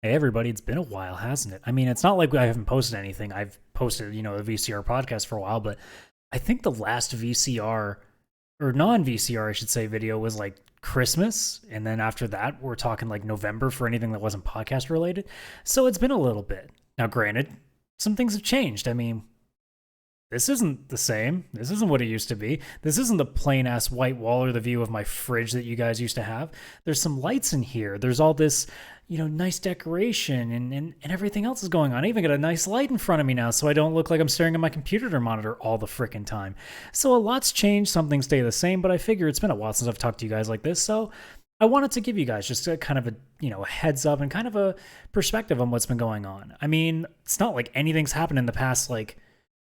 Hey everybody, it's been a while, hasn't it? I mean, it's not like I haven't posted anything. I've posted, the VCR podcast for a while, but I think the last VCR or non-VCR, I should say, video was like Christmas, and then after that, we're talking like November for anything that wasn't podcast related. So it's been a little bit. Now, granted, some things have changed. I mean, this isn't the same. This isn't what it used to be. This isn't the plain ass white wall or the view of my fridge that you guys used to have. There's some lights in here. There's all this, nice decoration and everything else is going on. I even got a nice light in front of me now so I don't look like I'm staring at my computer monitor all the freaking time. So a lot's changed. Some things stay the same, but I figure it's been a while since I've talked to you guys like this. So I wanted to give you guys just a kind of a heads up and kind of a perspective on what's been going on. I mean, it's not like anything's happened in the past, like,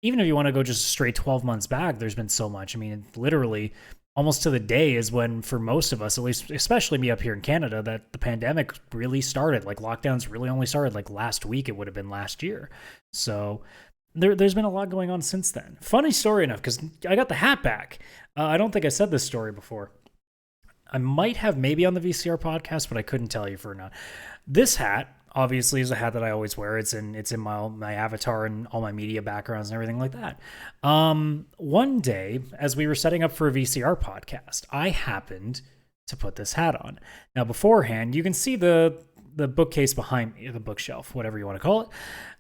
even if you want to go just straight 12 months back, there's been so much. I mean, literally almost to the day is when, for most of us, at least, especially me up here in Canada, that the pandemic really started. Like, lockdowns really only started like last week. It would have been last year. So there's been a lot going on since then. Funny story enough, because I got the hat back. I don't think I said this story before. I might have maybe on the VCR podcast, but I couldn't tell you for now. This hat obviously is a hat that I always wear. It's in my avatar and all my media backgrounds and everything like that. One day, as we were setting up for a VCR podcast, I happened to put this hat on. Now, beforehand, you can see the bookcase behind me, the bookshelf, whatever you want to call it.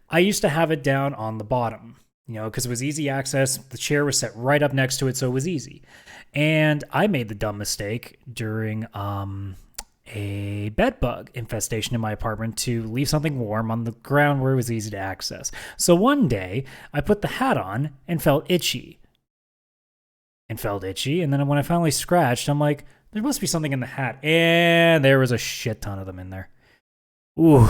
I used to have it down on the bottom, because it was easy access. The chair was set right up next to it, so it was easy. And I made the dumb mistake during a bed bug infestation in my apartment to leave something warm on the ground where it was easy to access. So one day, I put the hat on and felt itchy. And then when I finally scratched, I'm like, there must be something in the hat. And there was a shit ton of them in there. Ooh.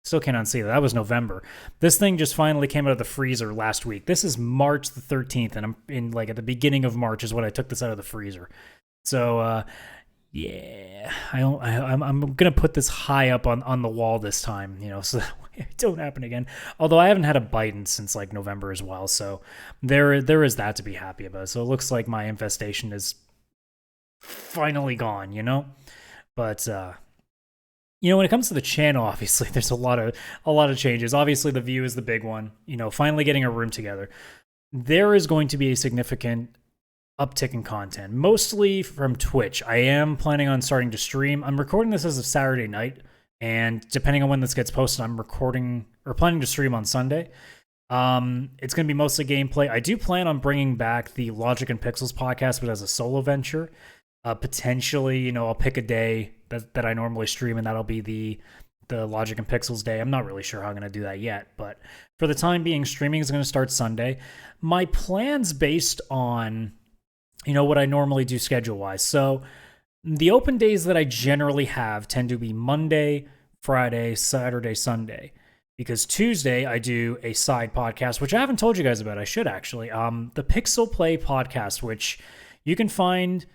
Still can't unsee that. That was November. This thing just finally came out of the freezer last week. This is March the 13th, and I'm in like at the beginning of March is when I took this out of the freezer. So, yeah, I'm gonna put this high up on the wall this time, so that way it don't happen again. Although I haven't had a bite since like November as well, so there is that to be happy about. So it looks like my infestation is finally gone, But when it comes to the channel, obviously there's a lot of changes. Obviously, the view is the big one. Finally getting a room together. There is going to be a significant uptick in content, mostly from Twitch. I am planning on starting to stream. I'm recording this as a Saturday night, and depending on when this gets posted, I'm recording or planning to stream on Sunday. It's going to be mostly gameplay. I do plan on bringing back the Logic and Pixels podcast, but as a solo venture. Potentially, I'll pick a day that I normally stream, and that'll be the Logic and Pixels day. I'm not really sure how I'm going to do that yet, but for the time being, streaming is going to start Sunday. My plan's based on what I normally do schedule-wise. So the open days that I generally have tend to be Monday, Friday, Saturday, Sunday. Because Tuesday, I do a side podcast, which I haven't told you guys about. I should actually. The Pixel Play podcast, which you can find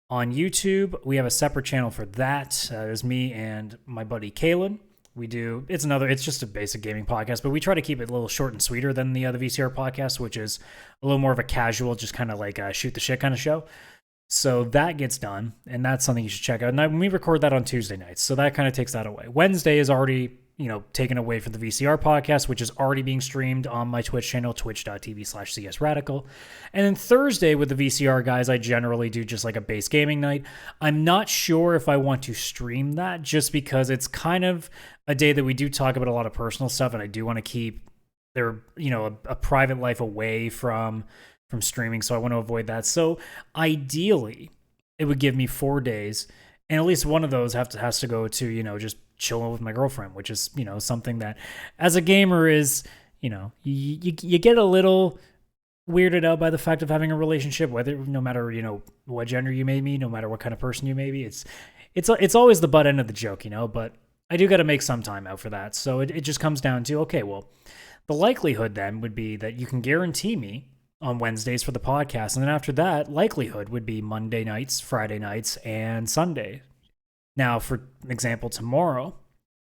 on YouTube. We have a separate channel for that. There's me and my buddy Kalen. It's just a basic gaming podcast, but we try to keep it a little short and sweeter than the VCR podcast, which is a little more of a casual, just kind of like a shoot the shit kind of show. So that gets done, and that's something you should check out. And we record that on Tuesday nights, so that kind of takes that away. Wednesday is already taken away from the VCR podcast, which is already being streamed on my Twitch channel, twitch.tv/csradical. And then Thursday with the VCR guys, I generally do just like a base gaming night. I'm not sure if I want to stream that just because it's kind of a day that we do talk about a lot of personal stuff, and I do want to keep a private life away from streaming, so I want to avoid that. So ideally, it would give me 4 days, and at least one of those has to go to, just chilling with my girlfriend, which is, something that as a gamer is, you get a little weirded out by the fact of having a relationship, no matter, what gender you may be, no matter what kind of person you may be. It's always the butt end of the joke, but I do got to make some time out for that. So it just comes down to, okay, well, the likelihood then would be that you can guarantee me on Wednesdays for the podcast. And then after that, likelihood would be Monday nights, Friday nights, and Sunday. Now, for example, tomorrow,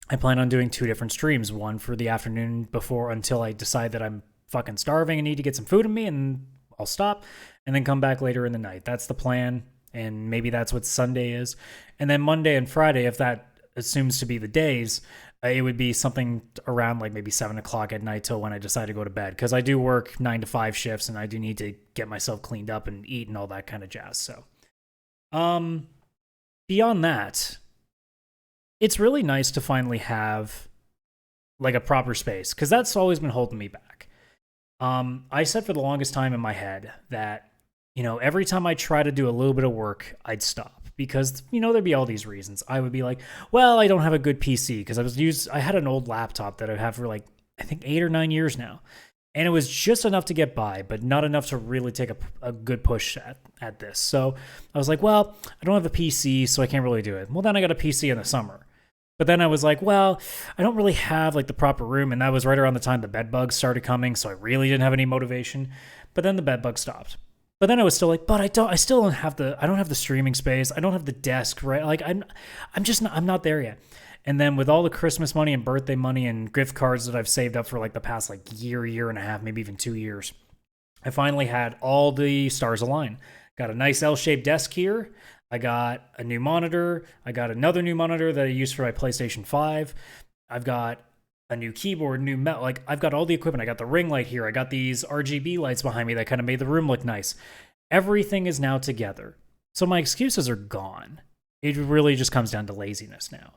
I plan on doing 2 different streams. One for the afternoon until I decide that I'm fucking starving and need to get some food in me, and I'll stop, and then come back later in the night. That's the plan, and maybe that's what Sunday is. And then Monday and Friday, if that assumes to be the days, it would be something around like maybe 7 o'clock at night till when I decide to go to bed. Because I do work 9 to 5 shifts, and I do need to get myself cleaned up and eat and all that kind of jazz. So, beyond that, it's really nice to finally have like a proper space, because that's always been holding me back. I said for the longest time in my head that, every time I try to do a little bit of work, I'd stop. Because, there'd be all these reasons. I would be like, well, I don't have a good PC, because I had an old laptop that I've had for like, I think 8 or 9 years now. And it was just enough to get by, but not enough to really take a good push at this. So I was like, well, I don't have a PC, so I can't really do it. Well, then I got a PC in the summer. But then I was like, well, I don't really have like the proper room. And that was right around the time the bed bugs started coming. So I really didn't have any motivation. But then the bed bugs stopped. But then I was still like, but I don't have the streaming space. I don't have the desk, right? Like I'm not there yet. And then with all the Christmas money and birthday money and gift cards that I've saved up for like the past like year and a half, maybe even 2 years, I finally had all the stars align. Got a nice L-shaped desk here. I got a new monitor. I got another new monitor that I use for my PlayStation 5. I've got a new keyboard, new mouse. Like, I've got all the equipment. I got the ring light here. I got these RGB lights behind me that kind of made the room look nice. Everything is now together. So my excuses are gone. It really just comes down to laziness now.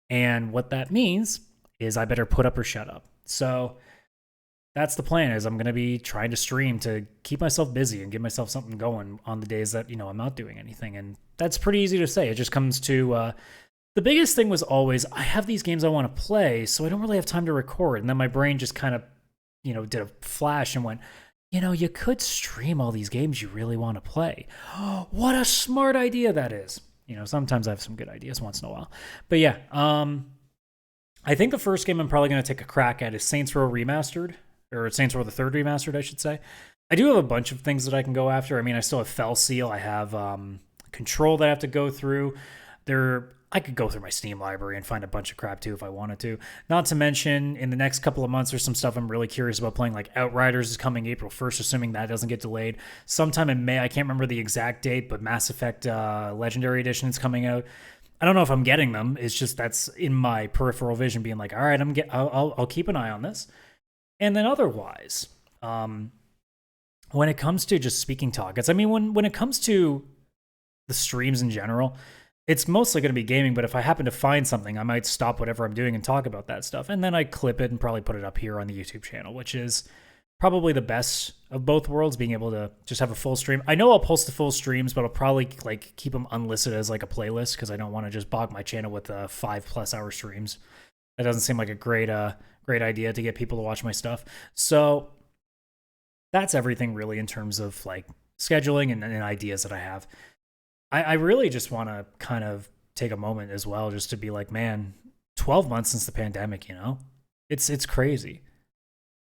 And what that means is I better put up or shut up. So that's the plan, is I'm going to be trying to stream to keep myself busy and give myself something going on the days that, I'm not doing anything. And that's pretty easy to say. It just comes to, the biggest thing was always, I have these games I want to play, so I don't really have time to record. And then my brain just kind of, did a flash and went, you could stream all these games you really want to play. What a smart idea that is. Sometimes I have some good ideas once in a while. But yeah, I think the first game I'm probably going to take a crack at is Saints Row Remastered, or Saints Row the Third Remastered, I should say. I do have a bunch of things that I can go after. I mean, I still have Fell Seal. I have Control that I have to go through. I could go through my Steam library and find a bunch of crap too if I wanted to. Not to mention, in the next couple of months, there's some stuff I'm really curious about playing. Like Outriders is coming April 1st, assuming that doesn't get delayed. Sometime in May, I can't remember the exact date, but Mass Effect Legendary Edition is coming out. I don't know if I'm getting them. It's just that's in my peripheral vision, being like, all right, I'll keep an eye on this. And then otherwise, when it comes to just speaking targets, I mean, when it comes to the streams in general, it's mostly going to be gaming, but if I happen to find something, I might stop whatever I'm doing and talk about that stuff. And then I clip it and probably put it up here on the YouTube channel, which is probably the best of both worlds, being able to just have a full stream. I know I'll post the full streams, but I'll probably like keep them unlisted as like a playlist, because I don't want to just bog my channel with 5+ hour streams. That doesn't seem like a great idea to get people to watch my stuff. So that's everything really in terms of like scheduling and ideas that I have. I really just want to kind of take a moment as well, just to be like, man, 12 months since the pandemic, it's crazy.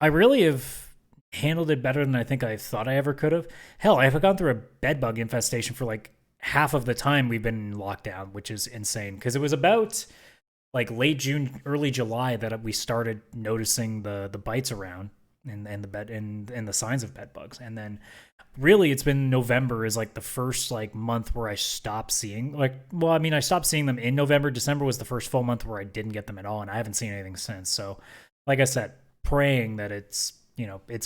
I really have handled it better than I think I thought I ever could have. Hell, I've gone through a bed bug infestation for like half of the time we've been in lockdown, which is insane, because it was about like late June, early July that we started noticing the bites around and the bed and the signs of bed bugs. And then really it's been November is like the first like month where I stopped seeing I stopped seeing them in November. December was the first full month where I didn't get them at all, and I haven't seen anything since. So like I said, praying that it's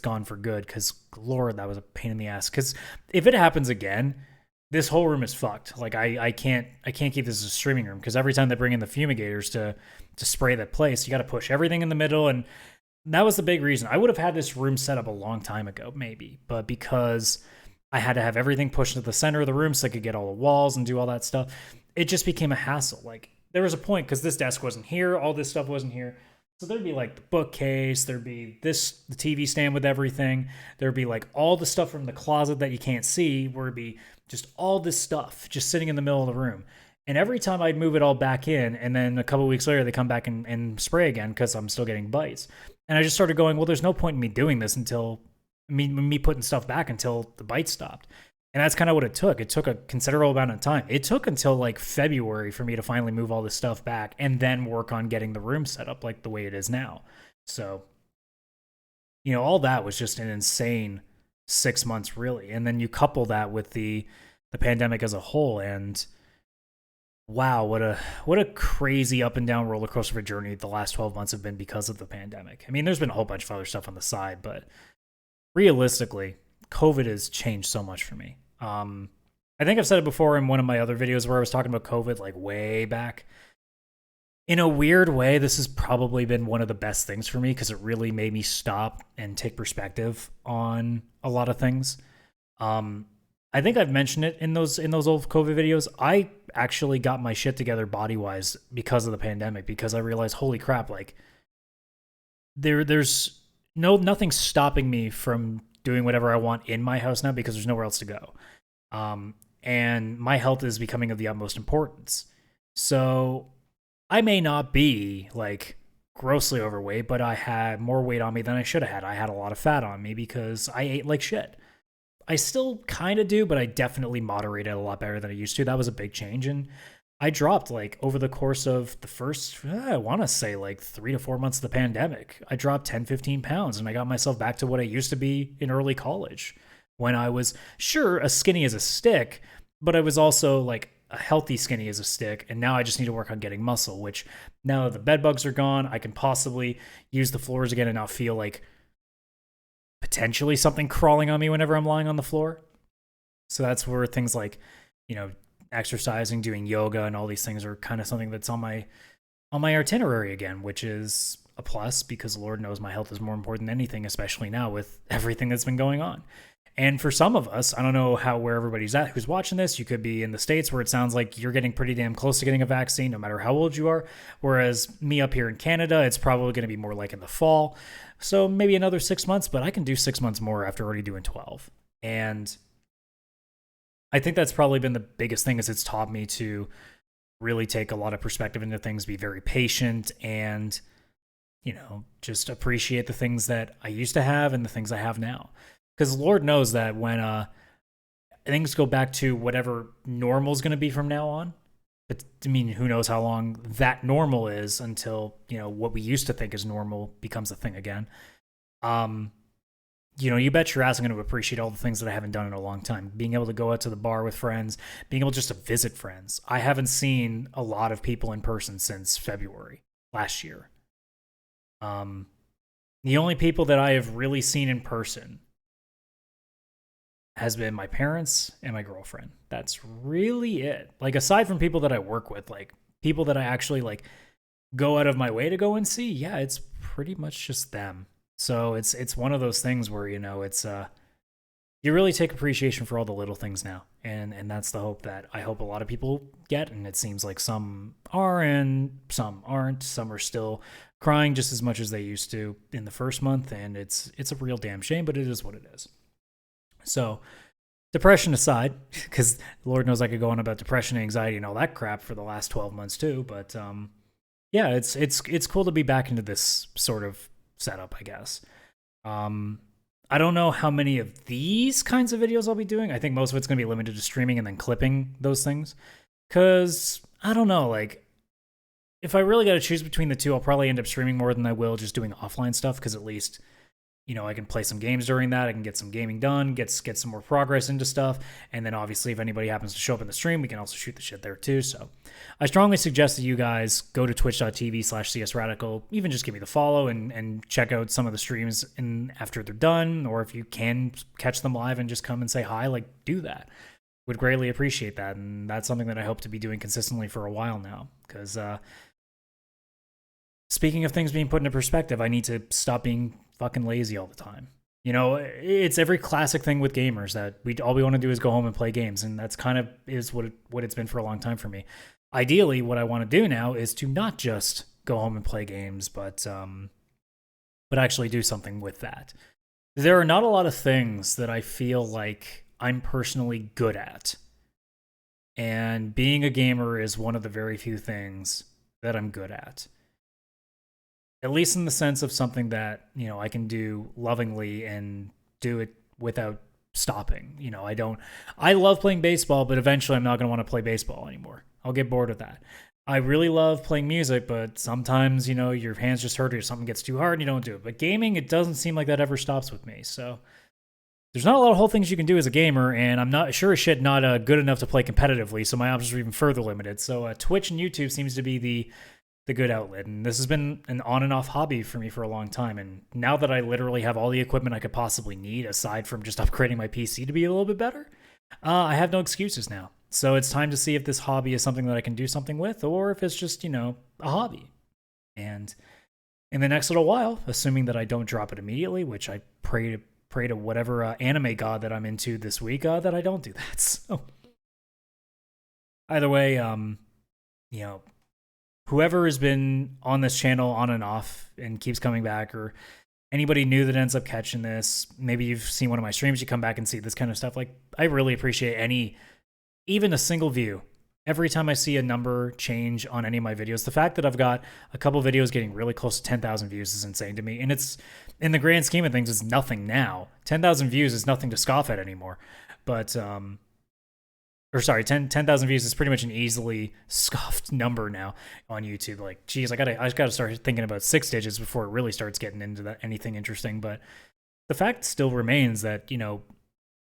gone for good, because Lord, that was a pain in the ass. Because if it happens again, this whole room is fucked. Like I can't keep this as a streaming room, because every time they bring in the fumigators to spray that place, you got to push everything in the middle. And that was the big reason. I would have had this room set up a long time ago, maybe, but because I had to have everything pushed to the center of the room so I could get all the walls and do all that stuff, it just became a hassle. Like there was a point, because this desk wasn't here, all this stuff wasn't here. So there'd be like the bookcase, there'd be the TV stand with everything. There'd be like all the stuff from the closet that you can't see, where it'd be just all this stuff just sitting in the middle of the room. And every time I'd move it all back in, and then a couple of weeks later, they come back and spray again, because I'm still getting bites. And I just started going, well, there's no point in me doing this until me putting stuff back until the bites stopped. And that's kind of what it took. It took a considerable amount of time. It took until like February for me to finally move all this stuff back and then work on getting the room set up like the way it is now. So, all that was just an insane 6 months, really. And then you couple that with the pandemic as a whole, and wow, what a crazy up and down roller coaster of a journey the last 12 months have been because of the pandemic. I mean, there's been a whole bunch of other stuff on the side, but realistically, COVID has changed so much for me. I think I've said it before in one of my other videos where I was talking about COVID like way back. In a weird way, this has probably been one of the best things for me because it really made me stop and take perspective on a lot of things. Um, I think I've mentioned it in those old COVID videos. I actually got my shit together body wise because of the pandemic because I realized, holy crap, like there's nothing stopping me from doing whatever I want in my house now because there's nowhere else to go. And my health is becoming of the utmost importance. So I may not be like grossly overweight, but I had more weight on me than I should have had. I had a lot of fat on me because I ate like shit. I still kind of do, but I definitely moderated a lot better than I used to. That was a big change. And I dropped like over the course of the first, I want to say like 3 to 4 months of the pandemic, I dropped 10, 15 pounds and I got myself back to what I used to be in early college when I was sure as skinny as a stick, but I was also like a healthy skinny as a stick. And now I just need to work on getting muscle, which now that the bed bugs are gone, I can possibly use the floors again and not feel like potentially something crawling on me whenever I'm lying on the floor. So that's where things like, exercising, doing yoga, and all these things are kind of something that's on my itinerary again, which is a plus because Lord knows my health is more important than anything, especially now with everything that's been going on. And for some of us, I don't know where everybody's at who's watching this. You could be in the States where it sounds like you're getting pretty damn close to getting a vaccine, no matter how old you are. Whereas me up here in Canada, it's probably going to be more like in the fall. So maybe another 6 months, but I can do 6 months more after already doing 12. And I think that's probably been the biggest thing is it's taught me to really take a lot of perspective into things, be very patient, and, just appreciate the things that I used to have and the things I have now. Because Lord knows that when things go back to whatever normal is going to be from now on, but I mean, who knows how long that normal is until, what we used to think is normal becomes a thing again. You bet your ass I'm going to appreciate all the things that I haven't done in a long time. Being able to go out to the bar with friends, being able just to visit friends. I haven't seen a lot of people in person since February last year. The only people that I have really seen in person has been my parents and my girlfriend. That's really it. Like, aside from people that I work with, like people that I actually like go out of my way to go and see, yeah, it's pretty much just them. So it's one of those things where, it's you really take appreciation for all the little things now. And that's the hope that I hope a lot of people get. And it seems like some are and some aren't. Some are still crying just as much as they used to in the first month. And it's a real damn shame, but it is what it is. So depression aside, because Lord knows I could go on about depression, anxiety, and all that crap for the last 12 months too. But yeah, it's cool to be back into this sort of setup, I guess. I don't know how many of these kinds of videos I'll be doing. I think most of it's going to be limited to streaming and then clipping those things. Because, I don't know, like, if I really got to choose between the two, I'll probably end up streaming more than I will just doing offline stuff, because at least I can play some games during that. I can get some gaming done, get some more progress into stuff. And then obviously if anybody happens to show up in the stream, we can also shoot the shit there too. So I strongly suggest that you guys go to twitch.tv/csradical, even just give me the follow and check out some of the streams after they're done. Or if you can catch them live and just come and say hi, like, do that. Would greatly appreciate that. And that's something that I hope to be doing consistently for a while now. Because speaking of things being put into perspective, I need to stop being fucking lazy all the time. It's every classic thing with gamers that all we want to do is go home and play games, and that's kind of is what it's been for a long time for me. Ideally, what I want to do now is to not just go home and play games, but actually do something with that. There are not a lot of things that I feel like I'm personally good at, and being a gamer is one of the very few things that I'm good at. At least in the sense of something that, I can do lovingly and do it without stopping. I love playing baseball, but eventually I'm not going to want to play baseball anymore. I'll get bored with that. I really love playing music, but sometimes, your hands just hurt or something gets too hard and you don't do it. But gaming, it doesn't seem like that ever stops with me. So there's not a lot of whole things you can do as a gamer, and I'm not sure as shit not good enough to play competitively, so my options are even further limited. So Twitch and YouTube seems to be the good outlet, and this has been an on and off hobby for me for a long time. And now that I literally have all the equipment I could possibly need, aside from just upgrading my PC to be a little bit better, I have no excuses now. So it's time to see if this hobby is something that I can do something with, or if it's just, a hobby. And in the next little while, assuming that I don't drop it immediately, which I pray to whatever anime god that I'm into this week, that I don't do that. So either way, whoever has been on this channel on and off and keeps coming back, or anybody new that ends up catching this, maybe you've seen one of my streams, you come back and see this kind of stuff. Like, I really appreciate even a single view. Every time I see a number change on any of my videos, the fact that I've got a couple videos getting really close to 10,000 views is insane to me. And it's, in the grand scheme of things, it's nothing now. 10,000 views is nothing to scoff at anymore. But, 10,000 views is pretty much an easily scoffed number now on YouTube. Like, geez, I just gotta start thinking about 6 digits before it really starts getting into anything interesting. But the fact still remains that,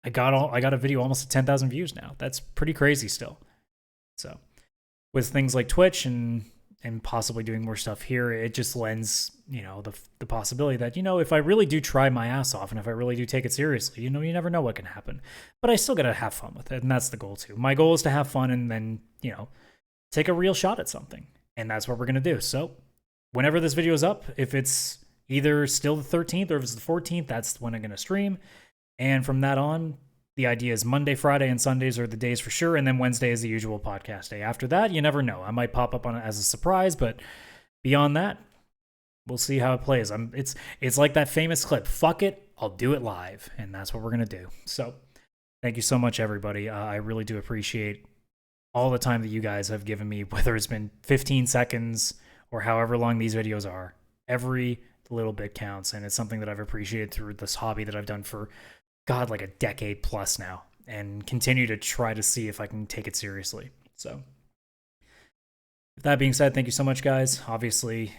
I got a video almost at 10,000 views now. That's pretty crazy still. So with things like Twitch and possibly doing more stuff here, it just lends, the possibility that, if I really do try my ass off and if I really do take it seriously, you never know what can happen. But I still got to have fun with it. And that's the goal too. My goal is to have fun and then, take a real shot at something. And that's what we're going to do. So whenever this video is up, if it's either still the 13th or if it's the 14th, that's when I'm going to stream. And from that on, the idea is Monday, Friday, and Sundays are the days for sure, and then Wednesday is the usual podcast day. After that, you never know. I might pop up on it as a surprise, but beyond that, we'll see how it plays. It's like that famous clip, fuck it, I'll do it live, and that's what we're going to do. So thank you so much, everybody. I really do appreciate all the time that you guys have given me, whether it's been 15 seconds or however long these videos are. Every little bit counts, and it's something that I've appreciated through this hobby that I've done for like a decade plus now, and continue to try to see if I can take it seriously. So with that being said, thank you so much, guys. Obviously,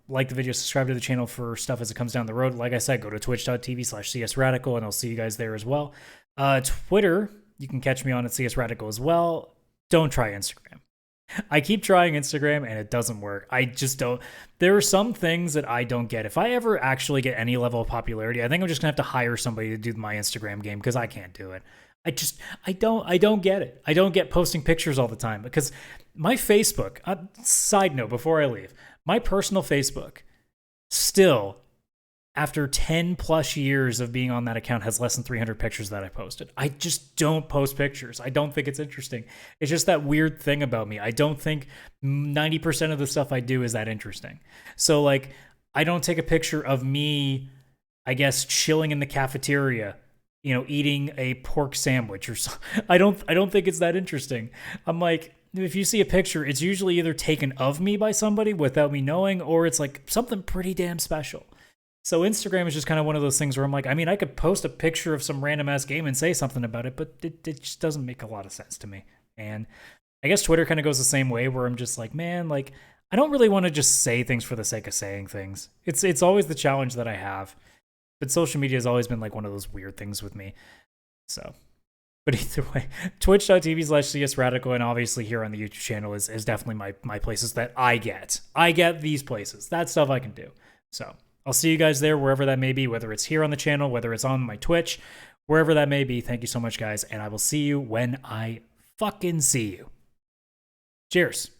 like the video, subscribe to the channel for stuff as it comes down the road. Like I said, go to twitch.tv/csradical and I'll see you guys there as well. Twitter, you can catch me on at csradical as well. Don't try Instagram. I keep trying Instagram and it doesn't work. I just don't. There are some things that I don't get. If I ever actually get any level of popularity, I think I'm just gonna have to hire somebody to do my Instagram game, because I can't do it. I don't get it. I don't get posting pictures all the time, because my Facebook, side note before I leave, my personal Facebook still, after 10 plus years of being on that account, has less than 300 pictures that I posted. I just don't post pictures. I don't think it's interesting. It's just that weird thing about me. I don't think 90% of the stuff I do is that interesting. So like, I don't take a picture of me, I guess, chilling in the cafeteria, eating a pork sandwich or something. I don't think it's that interesting. I'm like, if you see a picture, it's usually either taken of me by somebody without me knowing, or it's like something pretty damn special. So Instagram is just kind of one of those things where I'm like, I could post a picture of some random ass game and say something about it, but it just doesn't make a lot of sense to me. And I guess Twitter kind of goes the same way, where I'm just like, man, like, I don't really want to just say things for the sake of saying things. It's always the challenge that I have. But social media has always been like one of those weird things with me. So, but either way, twitch.tv/csradical, and obviously here on the YouTube channel is definitely my places that I get. I get these places. That stuff I can do. So I'll see you guys there, wherever that may be, whether it's here on the channel, whether it's on my Twitch, wherever that may be. Thank you so much, guys, and I will see you when I fucking see you. Cheers.